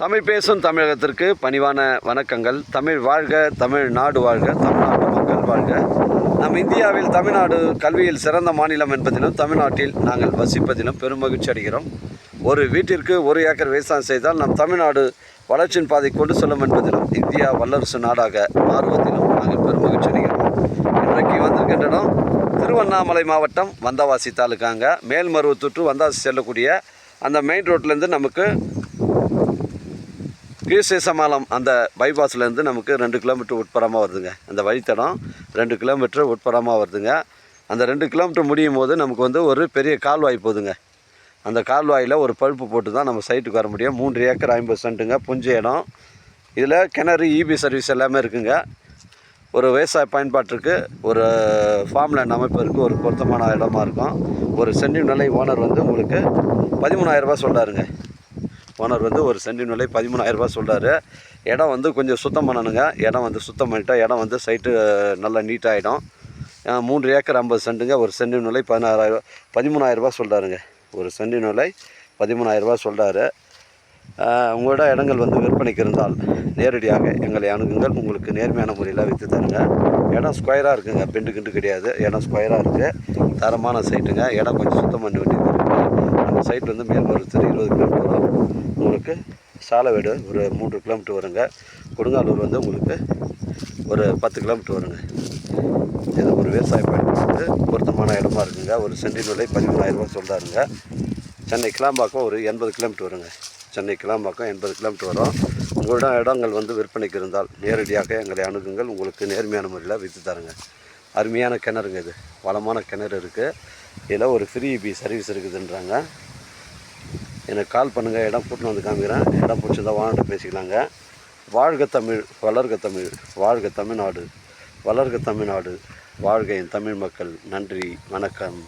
தமிழ் பேசும் தமிழகத்திற்கு பணிவான வணக்கங்கள். தமிழ் வாழ்க, தமிழ்நாடு வாழ்க, தமிழ்நாட்டு மக்கள் வாழ்க. நம் இந்தியாவில் தமிழ்நாடு கல்வியில் சிறந்த மாநிலம் என்பதிலும் தமிழ்நாட்டில் நாங்கள் வசிப்பதிலும் பெரும் மகிழ்ச்சி அடைகிறோம். ஒரு வீட்டிற்கு 1 ஏக்கர் விவசாயம் செய்தால் நம் தமிழ்நாடு வளர்ச்சியின் பாதை கொண்டு செல்லும் என்பதிலும் இந்தியா வல்லரசு நாடாக மாறுவதிலும் நாங்கள் பெரும் மகிழ்ச்சி அடைகிறோம். இன்றைக்கு வந்திருக்கின்ற இடம் திருவண்ணாமலை மாவட்டம் வந்தவாசி தாலுக்காங்க. மேல்மருவத்தூர் டு வந்தவாசி செல்லக்கூடிய அந்த மெயின் ரோட்லேருந்து நமக்கு கீழ்சேசமாலம் அந்த பைபாஸ்லேருந்து நமக்கு 2 கிலோமீட்டர் உட்புறமாக வருதுங்க. அந்த வழித்தடம் 2 கிலோமீட்டர் உட்புறமாக வருதுங்க. அந்த 2 கிலோமீட்டர் முடியும் போது நமக்கு வந்து ஒரு பெரிய கால்வாய் போகுதுங்க. அந்த கால்வாயில் ஒரு பழுப்பு போட்டு தான் நம்ம சைட்டுக்கு வர முடியும். 3 ஏக்கர் 50 சென்ட்டுங்க, புஞ்ச இடம். இதில் கிணறு, இபி சர்வீஸ் எல்லாமே இருக்குங்க. ஒரு விவசாய பயன்பாட்டிற்கு, ஒரு ஃபார்ம் லேண்ட் அமைப்பதற்கு ஒரு பொருத்தமான இடமா இருக்கும். ஒரு சென்டின் நிலை ஓனர் வந்து உங்களுக்கு 13,000 ரூபா சொல்கிறாருங்க. ஓனர் வந்து ஒரு சென்டின் விலை 13,000 ரூபா சொல்கிறாரு. இடம் வந்து கொஞ்சம் சுத்தம் பண்ணணுங்க. இடம் வந்து சுத்தம் பண்ணிட்டால் இடம் வந்து சைட்டு நல்லா நீட்டாகிடும். 3 ஏக்கர் 50 சென்ட்டுங்க. ஒரு சென்டின் விலை 13,000 ரூபா சொல்கிறாருங்க. ஒரு சென்டின் விலை 13,000 ரூபா சொல்கிறாரு. உங்களோட இடங்கள் வந்து விற்பனைக்கு இருந்தால் நேரடியாக எங்களை அணுகுங்கள். உங்களுக்கு நேர்மையான முறையில் விற்று தருங்க. இடம் ஸ்கொயராக இருக்குங்க, பெண்டு கிண்டு கிடையாது. இடம் ஸ்கொயராக இருக்குது, தரமான சைட்டுங்க. இடம் கொஞ்சம் சுத்தம் பண்ண வேண்டியது இருக்குது. அந்த சைட் வந்து மேல்மருவத்தூர் 20 கிலோமீட்டர் வரும். உங்களுக்கு சாலவேடு ஒரு 3 கிலோமீட்டர் வருங்க. கொடுங்காலூர் வந்து உங்களுக்கு ஒரு 10 கிலோமீட்டர் வருங்க. இது ஒரு விவசாய பயன்பாட்டுக்கு பொருத்தமான இடமா இருக்குங்க. ஒரு சென்டின் விலை 13,000 ரூபா சொல்கிறாருங்க. சென்னை கிளாம்பாக்கம் ஒரு 80 கிலோமீட்டர் வருங்க. சென்னை கிளாம்பாக்கம் 80 கிலோமீட்டர் வரும். உங்களோட இடங்கள் வந்து விற்பனைக்கு இருந்தால் நேரடியாக எங்களை அணுகுங்கள். உங்களுக்கு நேர்மையான முறையில் விற்று தருங்க. அருமையான கிணறுங்க, இது வளமான கிணறு இருக்குது. இதில் ஒரு ஃப்ரீ இபி சர்வீஸ் இருக்குதுன்றாங்க. எனக்கு கால் பண்ணுங்கள், இடம் கூட்டின்னு வந்து காமிக்கிறேன். இடம் பிடிச்சிருந்தா வாங்கிட்டு பேசிக்கலாங்க. வாழ்க தமிழ், வளர்க தமிழ், வாழ்க தமிழ்நாடு, வளர்க தமிழ்நாடு, வாழ்க என் தமிழ் மக்கள். நன்றி, வணக்கம்.